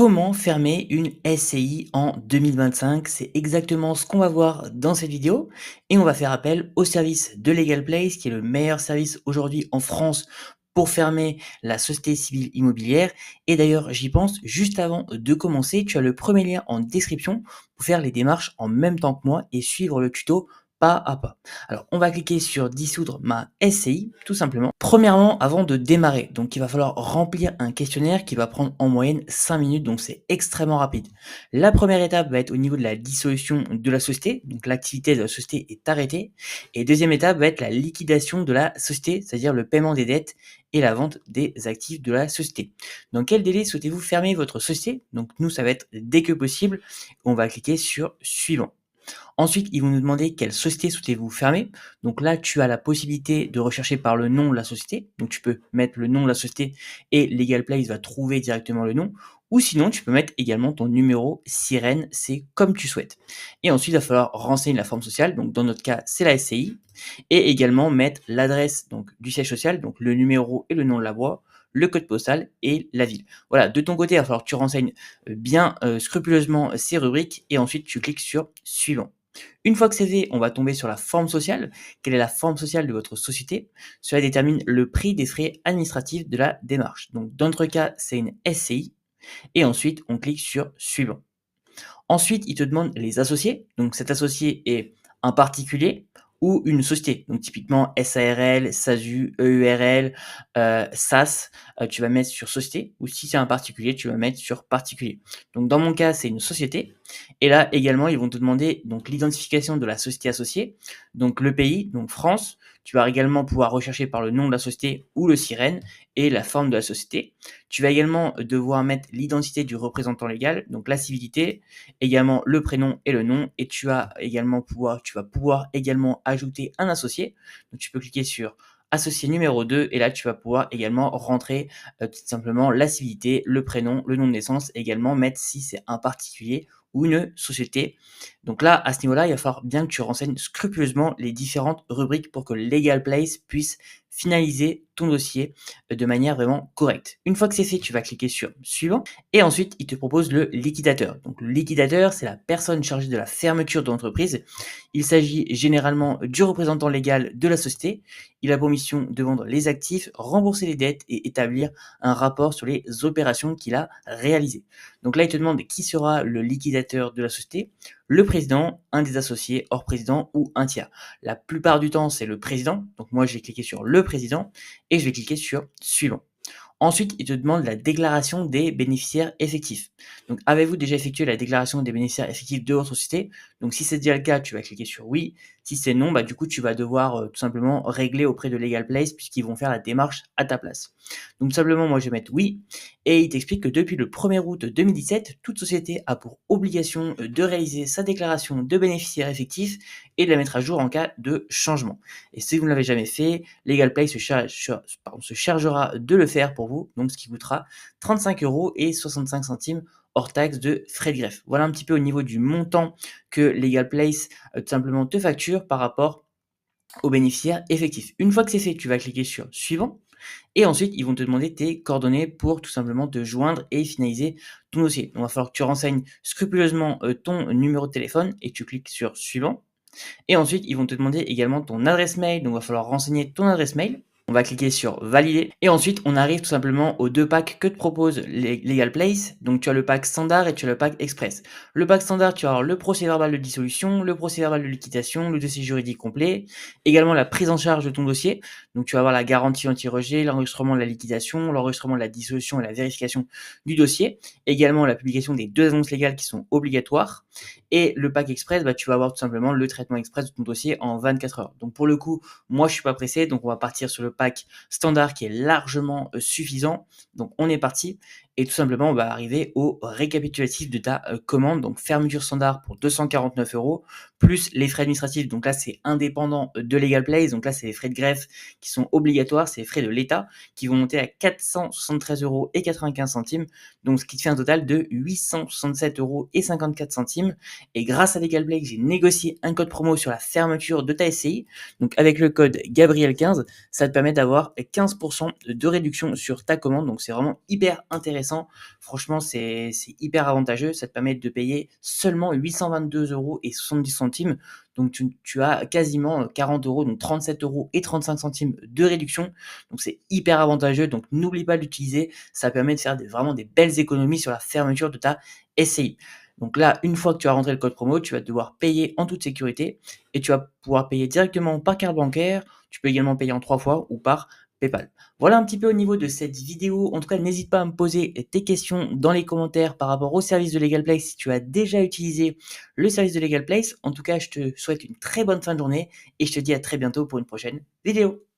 Comment fermer une SCI en 2025? C'est exactement ce qu'on va voir dans cette vidéo et on va faire appel au service de Legal Place qui est le meilleur service aujourd'hui en France pour fermer la société civile immobilière. Et d'ailleurs, j'y pense juste avant de commencer, tu as le premier lien en description pour faire les démarches en même temps que moi et suivre le tuto pas à pas. Alors, on va cliquer sur dissoudre ma SCI, tout simplement. Premièrement, avant de démarrer, donc il va falloir remplir un questionnaire qui va prendre en moyenne 5 minutes, donc c'est extrêmement rapide. La première étape va être au niveau de la dissolution de la société, donc l'activité de la société est arrêtée. Et deuxième étape va être la liquidation de la société, c'est-à-dire le paiement des dettes et la vente des actifs de la société. Dans quel délai souhaitez-vous fermer votre société? Donc nous, ça va être dès que possible. On va cliquer sur suivant. Ensuite, ils vont nous demander quelle société souhaitez-vous fermer. Donc là, tu as la possibilité de rechercher par le nom de la société. Donc tu peux mettre le nom de la société et Legal Place va trouver directement le nom. Ou sinon, tu peux mettre également ton numéro sirène, c'est comme tu souhaites. Et ensuite, il va falloir renseigner la forme sociale. Donc dans notre cas, c'est la SCI. Et également mettre l'adresse donc du siège social, donc le numéro et le nom de la voie, le code postal et la ville. Voilà, de ton côté, il va falloir que tu renseignes bien scrupuleusement ces rubriques et ensuite tu cliques sur suivant. Une fois que c'est fait, on va tomber sur la forme sociale. Quelle est la forme sociale de votre société? Cela détermine le prix des frais administratifs de la démarche. Donc, dans notre cas, c'est une SCI. Et ensuite, on clique sur suivant. Ensuite, il te demande les associés. Donc, cet associé est un particulier ou une société. Donc, typiquement, SARL, SASU, EURL, SAS, tu vas mettre sur société. Ou si c'est un particulier, tu vas mettre sur particulier. Donc, dans mon cas, c'est une société. Et là, également, ils vont te demander donc l'identification de la société associée. Donc, le pays, donc France. Tu vas également pouvoir rechercher par le nom de la société ou le sirène et la forme de la société. Tu vas également devoir mettre l'identité du représentant légal, donc la civilité, également le prénom et le nom, et tu vas pouvoir également ajouter un associé. Donc tu peux cliquer sur associé numéro 2 et là tu vas pouvoir également rentrer tout simplement la civilité, le prénom, le nom de naissance, et également mettre si c'est un particulier ou une société. Donc là, à ce niveau-là, il va falloir bien que tu renseignes scrupuleusement les différentes rubriques pour que Legal Place puisse finaliser ton dossier de manière vraiment correcte. Une fois que c'est fait, tu vas cliquer sur suivant et ensuite il te propose le liquidateur. Donc le liquidateur, c'est la personne chargée de la fermeture de l'entreprise. Il s'agit généralement du représentant légal de la société. Il a pour mission de vendre les actifs, rembourser les dettes et établir un rapport sur les opérations qu'il a réalisées. Donc là, il te demande qui sera le liquidateur de la société, le président, un des associés, hors président ou un tiers. La plupart du temps, c'est le président. Donc moi, je vais cliquer sur le président et je vais cliquer sur suivant. Ensuite, il te demande la déclaration des bénéficiaires effectifs. Donc, avez-vous déjà effectué la déclaration des bénéficiaires effectifs de votre société? Donc, si c'est déjà le cas, tu vas cliquer sur oui. Si c'est non, bah, du coup, tu vas devoir tout simplement régler auprès de Legal Place puisqu'ils vont faire la démarche à ta place. Donc, tout simplement, moi, je vais mettre oui. Et il t'explique que depuis le 1er août 2017, toute société a pour obligation de réaliser sa déclaration de bénéficiaires effectifs et de la mettre à jour en cas de changement. Et si vous ne l'avez jamais fait, Legal Place se chargera de le faire pour vous, donc ce qui coûtera 35,65 € hors taxe de frais de greffe. Voilà un petit peu au niveau du montant que Legal Place tout simplement te facture par rapport aux bénéficiaires effectifs. Une fois que c'est fait, tu vas cliquer sur suivant et ensuite ils vont te demander tes coordonnées pour tout simplement te joindre et finaliser ton dossier. Donc il va falloir que tu renseignes scrupuleusement ton numéro de téléphone et tu cliques sur suivant. Et ensuite, ils vont te demander également ton adresse mail. Donc, il va falloir renseigner ton adresse mail. On va cliquer sur valider. Et ensuite, on arrive tout simplement aux deux packs que te propose Legal Place. Donc, tu as le pack standard et tu as le pack express. Le pack standard, tu vas avoir le procès verbal de dissolution, le procès verbal de liquidation, le dossier juridique complet, également la prise en charge de ton dossier. Donc, tu vas avoir la garantie anti-rejet, l'enregistrement de la liquidation, l'enregistrement de la dissolution et la vérification du dossier. Également, la publication des 2 annonces légales qui sont obligatoires. Et le pack express, bah, tu vas avoir tout simplement le traitement express de ton dossier en 24 heures. Donc pour le coup, moi je suis pas pressé, donc on va partir sur le pack standard qui est largement suffisant. Donc on est parti et tout simplement on va arriver au récapitulatif de ta commande. Donc fermeture standard pour 249 € plus les frais administratifs. Donc là c'est indépendant de Legal Place. Donc là c'est les frais de greffe qui sont obligatoires, c'est les frais de l'État qui vont monter à 473,95 €. Donc ce qui te fait un total de 867,54 €. Et grâce à Legal Place, j'ai négocié un code promo sur la fermeture de ta SCI. Donc avec le code Gabriel15, ça te permet d'avoir 15% de réduction sur ta commande. Donc c'est vraiment hyper intéressant. intéressant. Franchement, c'est hyper avantageux. Ça te permet de payer seulement 822,70 €. Donc tu as quasiment 40 €, donc 37,35 € de réduction. Donc c'est hyper avantageux. Donc n'oublie pas de l'utiliser. Ça permet de faire vraiment des belles économies sur la fermeture de ta SCI. Donc là, une fois que tu as rentré le code promo, tu vas devoir payer en toute sécurité et tu vas pouvoir payer directement par carte bancaire. Tu peux également payer en 3 fois ou par PayPal. Voilà un petit peu au niveau de cette vidéo. En tout cas, n'hésite pas à me poser tes questions dans les commentaires par rapport au service de Legal Place si tu as déjà utilisé le service de Legal Place. En tout cas, je te souhaite une très bonne fin de journée et je te dis à très bientôt pour une prochaine vidéo.